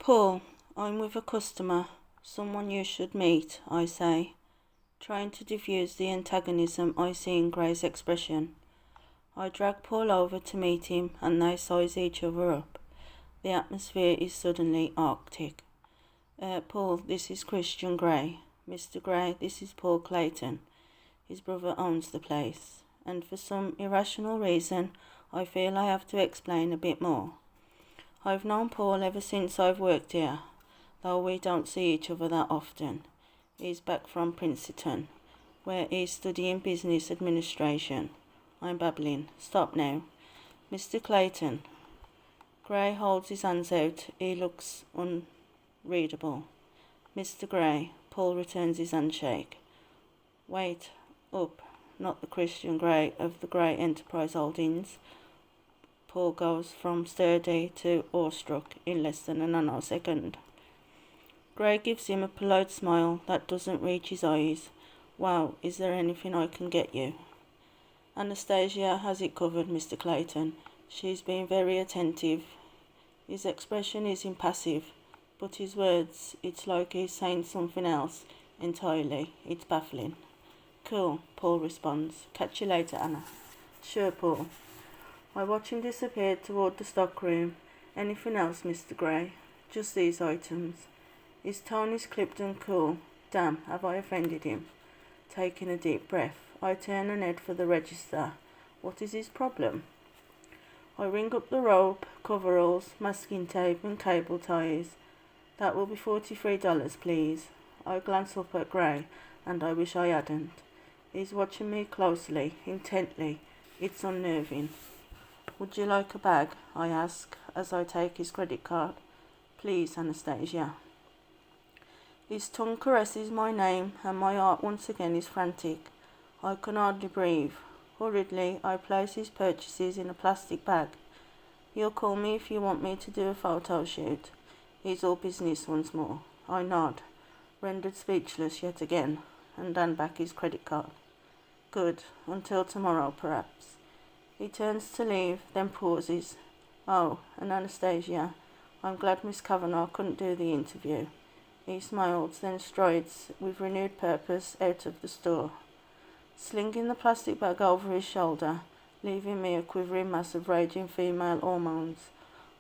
Paul, I'm with a customer, someone you should meet, I say, trying to diffuse the antagonism I see in Gray's expression. I drag Paul over to meet him and they size each other up. The atmosphere is suddenly arctic. Paul, this is Christian Gray. Mr. Gray, this is Paul Clayton. His brother owns the place, and for some irrational reason, I feel I have to explain a bit more. I've known Paul ever since I've worked here, though we don't see each other that often. He's back from Princeton, where he's studying business administration. I'm babbling. Stop now. Mr. Clayton. Gray holds his hands out. He looks unreadable. Mr. Gray. Paul returns his handshake. Wait, up, not the Christian Gray of the Gray Enterprise Holdings. Paul goes from sturdy to awestruck in less than a nanosecond. Gray gives him a polite smile that doesn't reach his eyes. Wow, is there anything I can get you? Anastasia has it covered, Mr. Clayton. She's been very attentive. His expression is impassive, but his words, it's like he's saying something else entirely. It's baffling. Cool, Paul responds. Catch you later, Anna. Sure, Paul. I watch him disappear toward the stockroom. Anything else, Mr. Gray? Just these items. His tone is clipped and cool. Damn, have I offended him? Taking a deep breath, I turn and head for the register. What is his problem? I ring up the rope, coveralls, masking tape and cable ties. That will be $43, please. I glance up at Gray, and I wish I hadn't. He's watching me closely, intently. It's unnerving. Would you like a bag? I ask, as I take his credit card. Please, Anastasia. His tongue caresses my name, and my heart once again is frantic. I can hardly breathe. Hurriedly, I place his purchases in a plastic bag. You'll call me if you want me to do a photo shoot. He's all business once more. I nod, rendered speechless yet again, and hand back his credit card. Good. Until tomorrow, perhaps. He turns to leave, then pauses. Oh, and Anastasia, I'm glad Miss Kavanagh couldn't do the interview. He smiles, then strides with renewed purpose out of the store, slinging the plastic bag over his shoulder, leaving me a quivering mass of raging female hormones.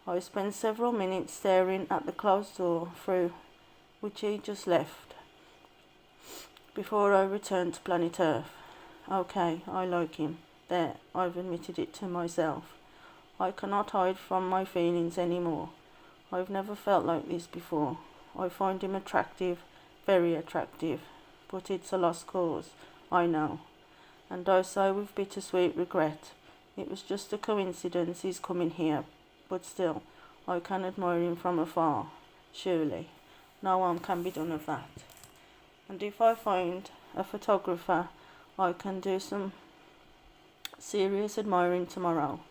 I spend several minutes staring at the closed door through which he just left, before I return to planet Earth. Okay, I like him. There, I've admitted it to myself. I cannot hide from my feelings anymore. I've never felt like this before. I find him attractive, very attractive, but it's a lost cause, I know. And I say with bittersweet regret, it was just a coincidence he's coming here, but still, I can admire him from afar, surely. No harm can be done of that. And if I find a photographer, I can do some serious admiring tomorrow.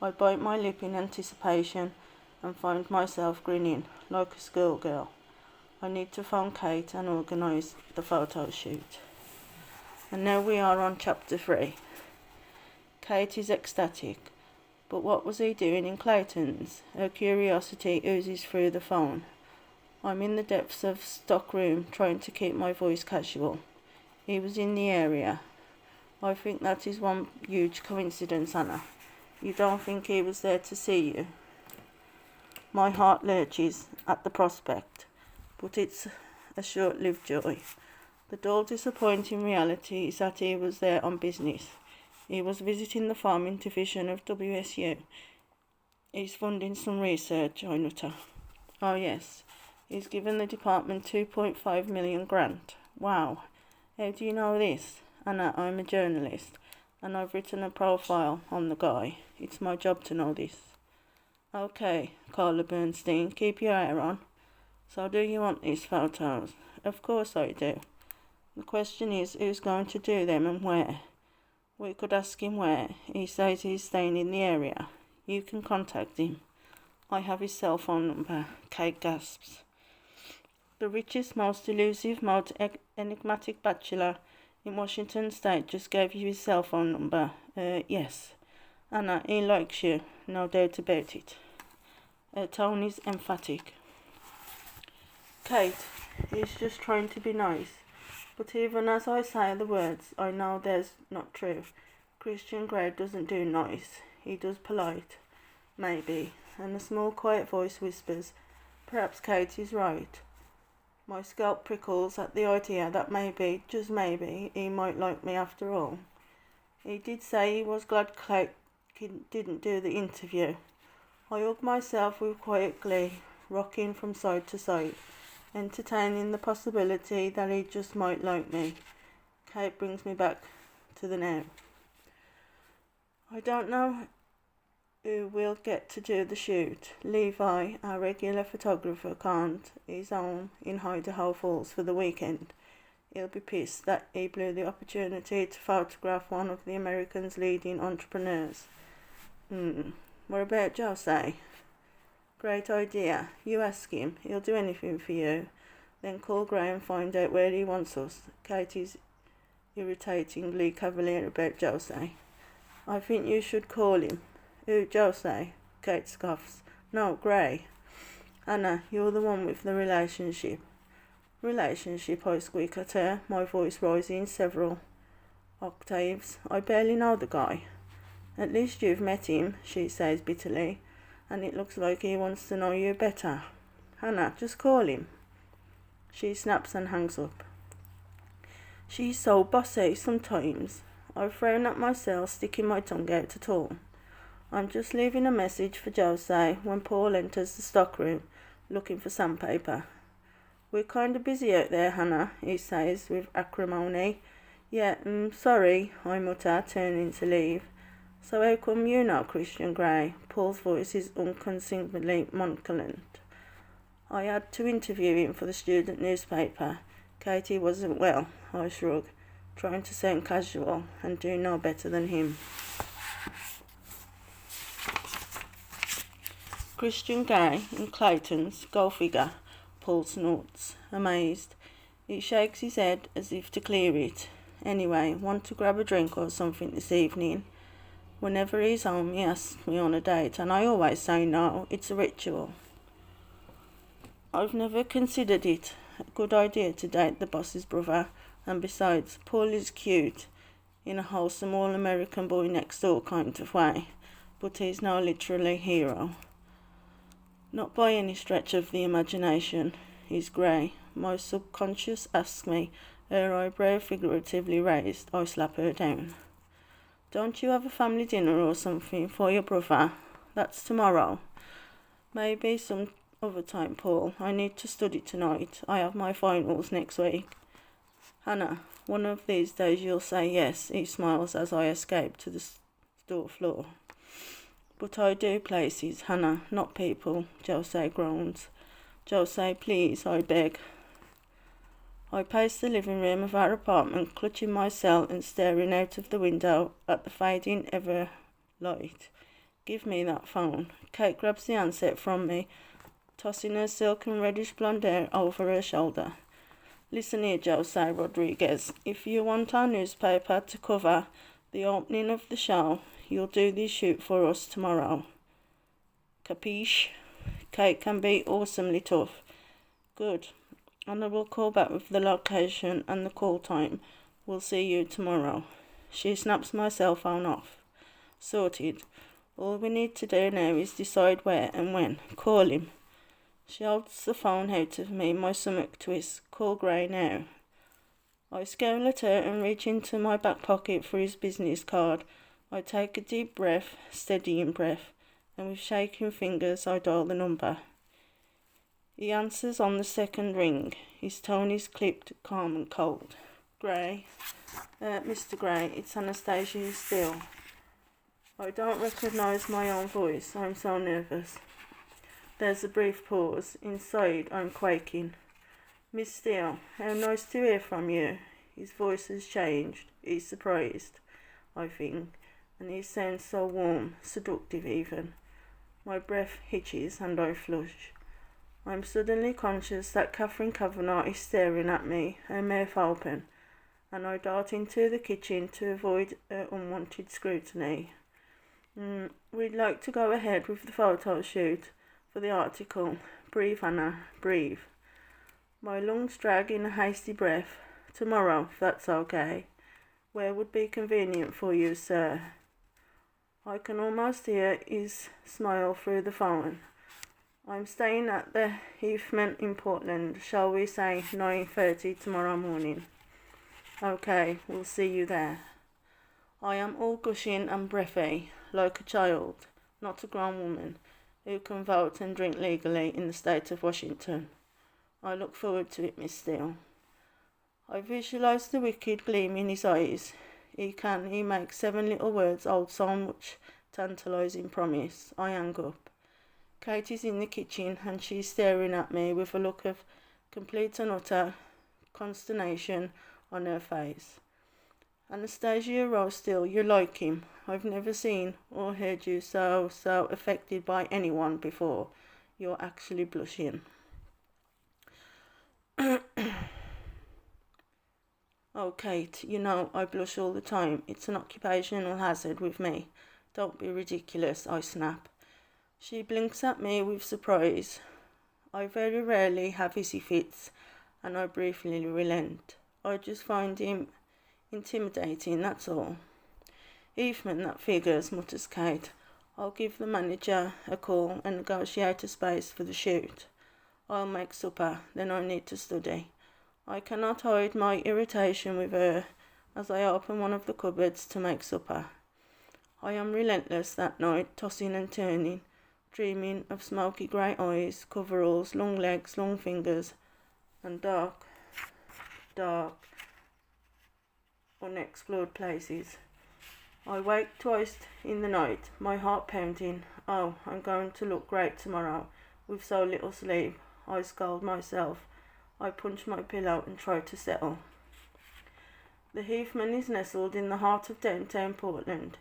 I bite my lip in anticipation and find myself grinning like a schoolgirl. I need to phone Kate and organise the photo shoot. And now we are on chapter 3. Kate is ecstatic. But what was he doing in Clayton's? Her curiosity oozes through the phone. I'm in the depths of stockroom trying to keep my voice casual. He was in the area. I think that is one huge coincidence, Anna. You don't think he was there to see you? My heart lurches at the prospect, but it's a short-lived joy. The dull, disappointing reality is that he was there on business. He was visiting the farming division of WSU. He's funding some research, I nutter. Oh yes, he's given the department $2.5 million grant. Wow. How do you know this? Anna, I'm a journalist, and I've written a profile on the guy. It's my job to know this. Okay, Carla Bernstein, keep your hair on. So do you want these photos? Of course I do. The question is, who's going to do them and where? We could ask him where. He says he's staying in the area. You can contact him. I have his cell phone number. Kate gasps. The richest, most elusive, most enigmatic bachelor in Washington State just gave you his cell phone number. Yes. Anna, he likes you, no doubt about it. Her tone is emphatic. Kate, he's just trying to be nice. But even as I say the words, I know there's not true. Christian Grey doesn't do nice. He does polite. Maybe. And a small quiet voice whispers, perhaps Kate is right. My scalp prickles at the idea that maybe, just maybe, he might like me after all. He did say he was glad Kate didn't do the interview. I hug myself with quiet glee, rocking from side to side, entertaining the possibility that he just might like me. Kate brings me back to the now. I don't know who will get to do the shoot. Levi, our regular photographer, can't. He's home in Idaho Falls for the weekend. He'll be pissed that he blew the opportunity to photograph one of the Americans' leading entrepreneurs. What about Jose? Great idea. You ask him. He'll do anything for you. Then call Gray and find out where he wants us. Katie's irritatingly cavalier about Jose. I think you should call him. Who, Jose? Kate scoffs. No, Gray. Anna, you're the one with the relationship. Relationship, I squeak at her, my voice rising several octaves. I barely know the guy. At least you've met him, she says bitterly, and it looks like he wants to know you better. Hannah, just call him. She snaps and hangs up. She's so bossy sometimes. I frown at myself, sticking my tongue out at all. I'm just leaving a message for Jose when Paul enters the stockroom, looking for sandpaper. We're kind of busy out there, Hannah, he says with acrimony. Yeah, sorry, I mutter, turning to leave. So how come you know Christian Grey? Paul's voice is unconcernedly nonchalant. I had to interview him for the student newspaper. Katie wasn't well, I shrug, trying to sound casual and do no better than him. Christian Grey in Clayton's, go figure. Paul snorts, amazed. He shakes his head as if to clear it. Anyway, want to grab a drink or something this evening? Whenever he's home, he asks me on a date, and I always say no. It's a ritual. I've never considered it a good idea to date the boss's brother, and besides, Paul is cute, in a wholesome all-American boy next door kind of way, but he's no literally hero. Not by any stretch of the imagination. He's grey. My subconscious asks me, her eyebrow figuratively raised. I slap her down. Don't you have a family dinner or something for your brother? That's tomorrow. Maybe some other time, Paul. I need to study tonight. I have my finals next week. Hannah, one of these days you'll say yes. He smiles as I escape to the store floor. But I do places, Hannah, not people, Jose groans. Jose, please, I beg. I pace the living room of our apartment, clutching my cell and staring out of the window at the fading ever light. Give me that phone. Kate grabs the handset from me, tossing her silken reddish blonde hair over her shoulder. Listen here, Jose Rodriguez. If you want our newspaper to cover the opening of the show, you'll do this shoot for us tomorrow. Capiche? Kate can be awesomely tough. Good. And I will call back with the location and the call time. We'll see you tomorrow. She snaps my cell phone off. Sorted. All we need to do now is decide where and when. Call him. She holds the phone out of me, my stomach twists. Call Gray now. I scowl at her and reach into my back pocket for his business card. I take a deep breath, steadying breath, and with shaking fingers I dial the number. He answers on the second ring. His tone is clipped, calm and cold. Gray. Mr. Gray, it's Anastasia Steele. I don't recognise my own voice. I'm so nervous. There's a brief pause. Inside, I'm quaking. Miss Steele, how nice to hear from you. His voice has changed. He's surprised, I think, and he sounds so warm, seductive even. My breath hitches and I flush. I'm suddenly conscious that Catherine Kavanagh is staring at me, her mouth open, and I dart into the kitchen to avoid her unwanted scrutiny. We'd like to go ahead with the photo shoot for the article. Breathe, Anna, breathe. My lungs drag in a hasty breath. Tomorrow, if that's okay. Where would be convenient for you, sir? I can almost hear his smile through the phone. I'm staying at the Heathman in Portland. Shall we say 9:30 tomorrow morning? Okay, we'll see you there. I am all gushing and breathy, like a child, not a grown woman, who can vote and drink legally in the state of Washington. I look forward to it, Miss Steele. I visualize the wicked gleam in his eyes. He makes 7 little words hold so much tantalizing promise. I hang up. Kate is in the kitchen and she's staring at me with a look of complete and utter consternation on her face. Anastasia Rose Steele, you're like him. I've never seen or heard you so affected by anyone before. You're actually blushing. Oh, Kate, you know I blush all the time. It's an occupational hazard with me. Don't be ridiculous, I snap. She blinks at me with surprise. I very rarely have hissy fits, and I briefly relent. I just find him intimidating, that's all. Heathman, that figures, mutters Kate. I'll give the manager a call and negotiate a space for the shoot. I'll make supper, then I need to study. I cannot hide my irritation with her as I open one of the cupboards to make supper. I am relentless that night, tossing and turning, dreaming of smoky grey eyes, coveralls, long legs, long fingers, and dark, unexplored places. I wake twice in the night, my heart pounding. Oh, I'm going to look great tomorrow, with so little sleep. I scold myself. I punch my pillow and try to settle. The Heathman is nestled in the heart of downtown Portland.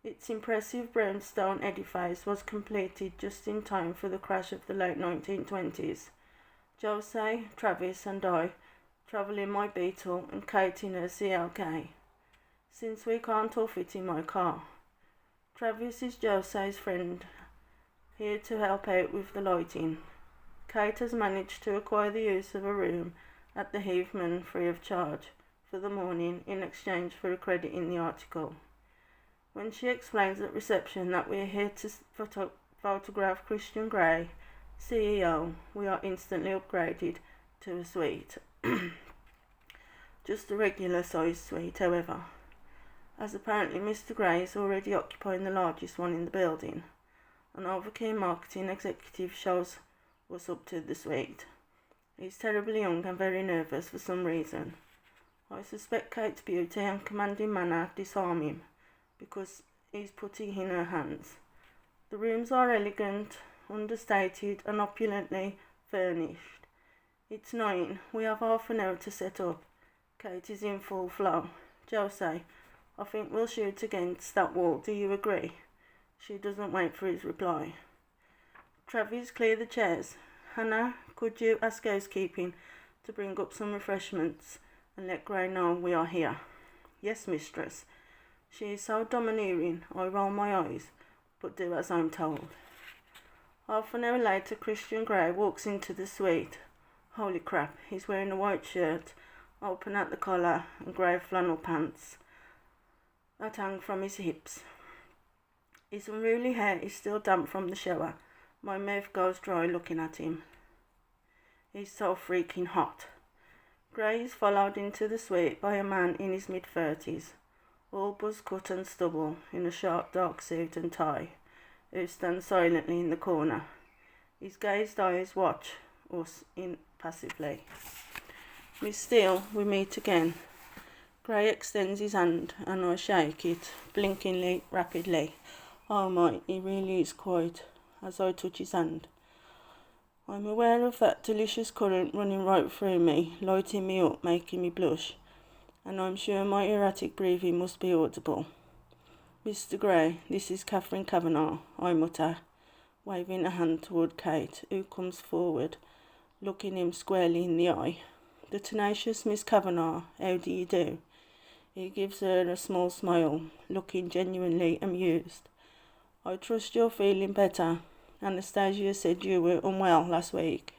Its impressive brownstone edifice was completed just in time for the crash of the late 1920s. Jose, Travis and I travel in my Beetle and Kate in her CLK, since we can't all fit in my car. Travis is Jose's friend, here to help out with the lighting. Kate has managed to acquire the use of a room at the Heathman free of charge for the morning in exchange for a credit in the article. When she explains at reception that we are here to photograph Christian Grey, CEO, we are instantly upgraded to a suite. Just a regular sized suite, however, as apparently Mr. Grey is already occupying the largest one in the building. An overkeen marketing executive shows us up to the suite. He's terribly young and very nervous for some reason. I suspect Kate's beauty and commanding manner disarm him, because he's putting in her hands. The rooms are elegant, understated, and opulently furnished. It's 9. We have half an hour to set up. Kate is in full flow. Jose, I think we'll shoot against that wall. Do you agree? She doesn't wait for his reply. Travis, clear the chairs. Hannah, could you ask housekeeping to bring up some refreshments and let Grey know we are here? Yes, mistress. She is so domineering, I roll my eyes, but do as I'm told. Half an hour later, Christian Grey walks into the suite. Holy crap, he's wearing a white shirt, open at the collar, and grey flannel pants that hang from his hips. His unruly hair is still damp from the shower. My mouth goes dry looking at him. He's so freaking hot. Grey is followed into the suite by a man in his mid-30s, all buzz-cut and stubble, in a sharp dark suit and tie, who stands silently in the corner. His glazed eyes watch us impassively. Miss Steele, we meet again. Grey extends his hand and I shake it, blinkingly, rapidly. Oh my, he really is quite, as I touch his hand. I'm aware of that delicious current running right through me, lighting me up, making me blush, and I'm sure my erratic breathing must be audible. Mr. Grey, this is Catherine Kavanagh, I mutter, waving a hand toward Kate, who comes forward, looking him squarely in the eye. The tenacious Miss Kavanagh, how do you do? He gives her a small smile, looking genuinely amused. I trust you're feeling better. Anastasia said you were unwell last week.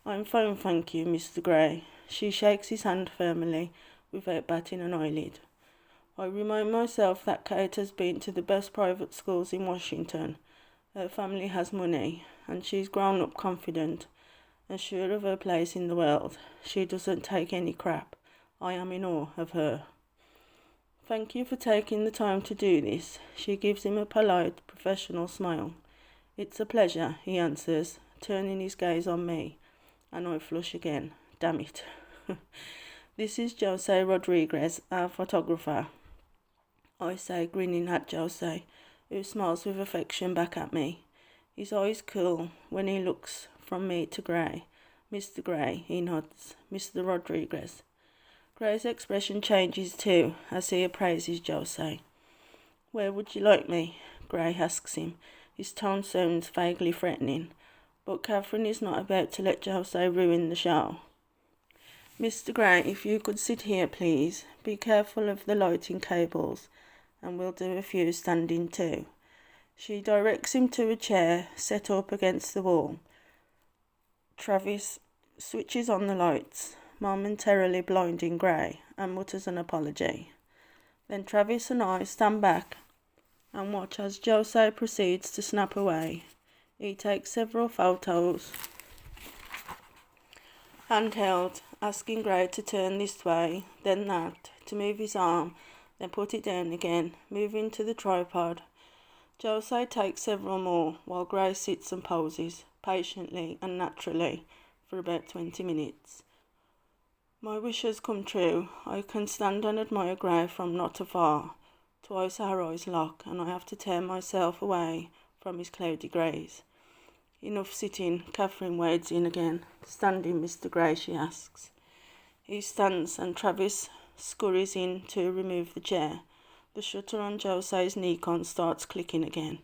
I'm fine, thank you, Mr. Gray. She shakes his hand firmly, without batting an eyelid. I remind myself that Kate has been to the best private schools in Washington. Her family has money, and she's grown up confident and sure of her place in the world. She doesn't take any crap. I am in awe of her. Thank you for taking the time to do this. She gives him a polite, professional smile. It's a pleasure, he answers, turning his gaze on me, and I flush again. Damn it. This is Jose Rodriguez, our photographer, I say, grinning at Jose, who smiles with affection back at me. His eyes cool when he looks from me to Gray. Mr. Gray, he nods. Mr. Rodriguez. Gray's expression changes too as he appraises Jose. Where would you like me? Gray asks him. His tone sounds vaguely threatening, but Catherine is not about to let Jose ruin the show. Mr. Gray, if you could sit here, please. Be careful of the lighting cables, and we'll do a few standing too. She directs him to a chair set up against the wall. Travis switches on the lights, momentarily blinding Gray, and mutters an apology. Then Travis and I stand back and watch as Jose proceeds to snap away. He takes several photos, handheld, asking Gray to turn this way, then that, to move his arm, then put it down again, moving to the tripod. Jose takes several more, while Gray sits and poses, patiently and naturally, for about 20 minutes. My wish has come true. I can stand and admire Gray from not afar. Twice our eyes lock, and I have to tear myself away from his cloudy gaze. Enough sitting, Catherine wades in again. Standing, Mr. Gray, she asks. He stands, and Travis scurries in to remove the chair. The shutter on Jose's Nikon starts clicking again.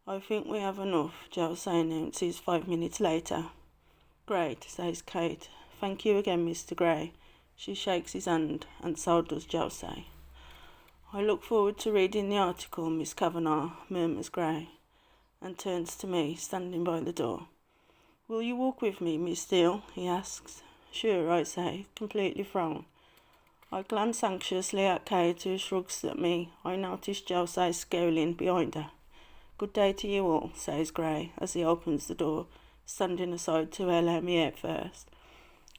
I think we have enough, Jose announces 5 minutes later. Great, says Kate. Thank you again, Mr. Gray. She shakes his hand, and so does Jose. I look forward to reading the article, Miss Kavanagh, murmurs Gray, and turns to me, standing by the door. Will you walk with me, Miss Steele? He asks. Sure, I say, completely thrown. I glance anxiously at Kate, who shrugs at me. I notice Jose scowling behind her. Good day to you all, says Gray, as he opens the door, standing aside to allow me out first.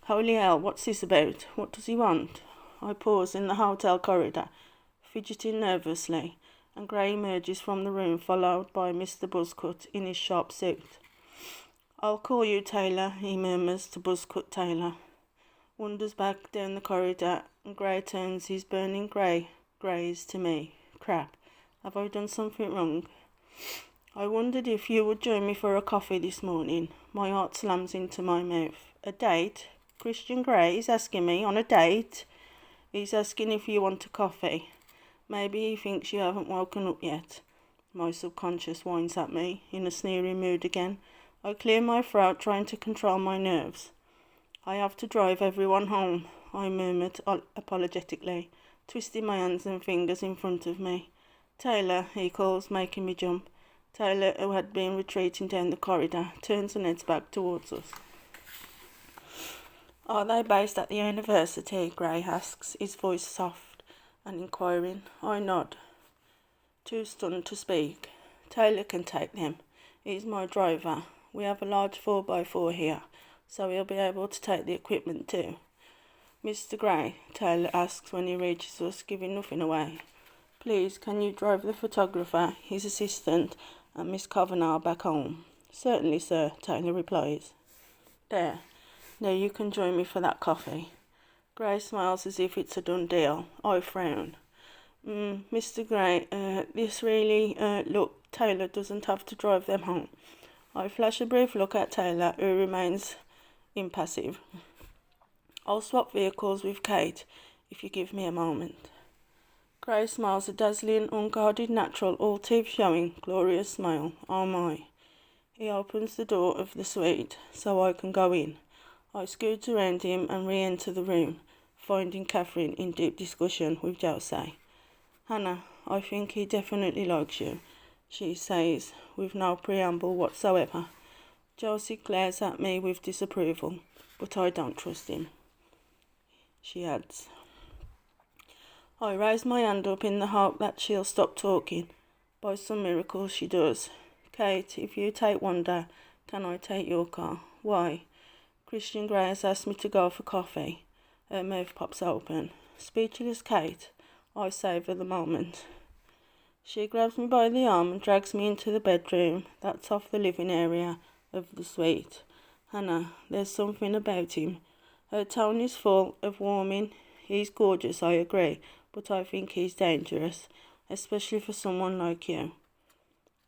Holy hell, what's this about? What does he want? I pause in the hotel corridor, fidgeting nervously, and Gray emerges from the room, followed by Mr. Buzzcut in his sharp suit. I'll call you, Taylor, he murmurs to Buzzcut Taylor. Wanders back down the corridor, and Gray turns his burning grey gaze to me. Crap, have I done something wrong? I wondered if you would join me for a coffee this morning. My heart slams into my mouth. A date? Christian Gray is asking me on a date? He's asking if you want a coffee. Maybe he thinks you haven't woken up yet. My subconscious whines at me, in a sneering mood again. I clear my throat, trying to control my nerves. I have to drive everyone home, I murmured apologetically, twisting my hands and fingers in front of me. Taylor, he calls, making me jump. Taylor, who had been retreating down the corridor, turns and heads back towards us. Are they based at the university? Gray asks, his voice soft and inquiring. I nod, too stunned to speak. Taylor can take them. He's my driver. We have a large 4x4 here, so he'll be able to take the equipment too. Mr. Gray, Taylor asks when he reaches us, giving nothing away. Please, can you drive the photographer, his assistant, and Miss Kavanagh back home? Certainly, sir, Taylor replies. There. Now you can join me for that coffee. Gray smiles as if it's a done deal. I frown. Mr. Gray, this really, look, Taylor doesn't have to drive them home. I flash a brief look at Taylor, who remains impassive. I'll swap vehicles with Kate, if you give me a moment. Gray smiles a dazzling, unguarded, natural, all teeth showing, glorious smile. Oh my. He opens the door of the suite, so I can go in. I scoot around him and re-enter the room, finding Catherine in deep discussion with Jose. Hannah, I think he definitely likes you, she says, with no preamble whatsoever. Josie glares at me with disapproval, but I don't trust him. She adds. I raise my hand up in the hope that she'll stop talking. By some miracle she does. Kate, if you take Wanda, can I take your car? Why? Christian Grey has asked me to go for coffee. Her mouth pops open. Speechless Kate, I savour the moment. She grabs me by the arm and drags me into the bedroom. That's off the living area of the suite. Hannah, there's something about him. Her tone is full of warming. He's gorgeous, I agree, but I think he's dangerous, especially for someone like you.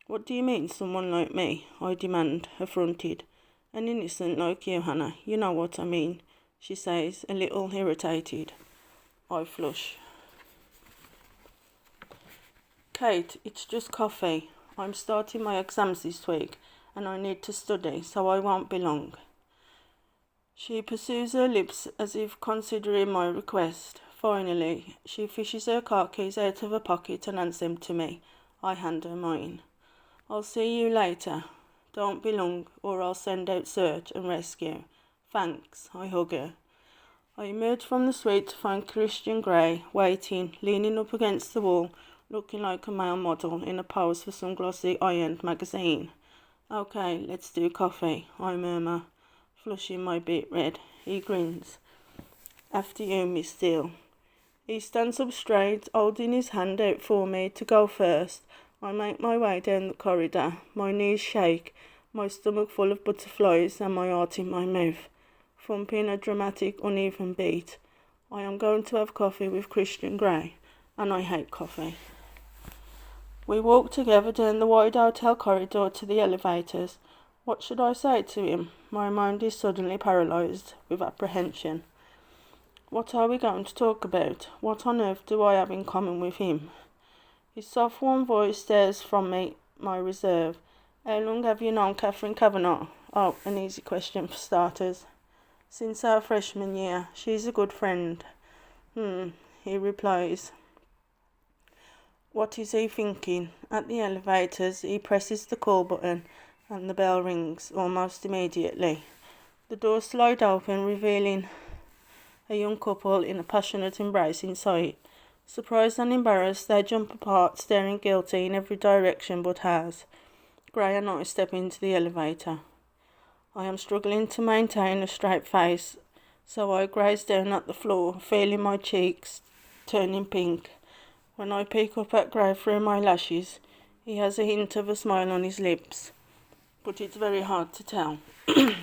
What do you mean, someone like me? I demand, affronted. An innocent like you, Hannah. You know what I mean, she says, a little irritated. I flush. Kate, it's just coffee. I'm starting my exams this week, and I need to study, so I won't be long. She pursues her lips as if considering my request. Finally, she fishes her car keys out of her pocket and hands them to me. I hand her mine. I'll see you later. Don't be long, or I'll send out search and rescue. Thanks, I hug her. I emerge from the suite to find Christian Grey, waiting, leaning up against the wall, looking like a male model in a pose for some glossy ironed magazine. Okay, let's do coffee, I murmur, flushing my beet red. He grins. After you, Miss Steele. He stands up straight, holding his hand out for me to go first. I make my way down the corridor. My knees shake, my stomach full of butterflies and my heart in my mouth, thumping a dramatic, uneven beat. I am going to have coffee with Christian Grey, and I hate coffee. We walk together down the wide hotel corridor to the elevators. What should I say to him? My mind is suddenly paralysed with apprehension. What are we going to talk about? What on earth do I have in common with him? His soft, warm voice stares from me, my reserve. How long have you known Catherine Kavanagh? Oh, an easy question for starters. Since our freshman year. She's a good friend. He replies. What is he thinking? At the elevators, he presses the call button and the bell rings almost immediately. The doors slide open, revealing a young couple in a passionate embrace inside. Surprised and embarrassed, they jump apart, staring guilty in every direction but hers. Grey and I step into the elevator. I am struggling to maintain a straight face, so I graze down at the floor, feeling my cheeks turning pink. When I peek up at Grey through my lashes, he has a hint of a smile on his lips, but it's very hard to tell. The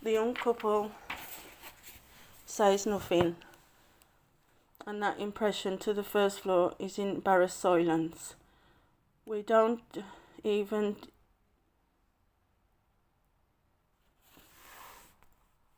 young couple says nothing, and that impression to the first floor is embarrassed silence. We don't even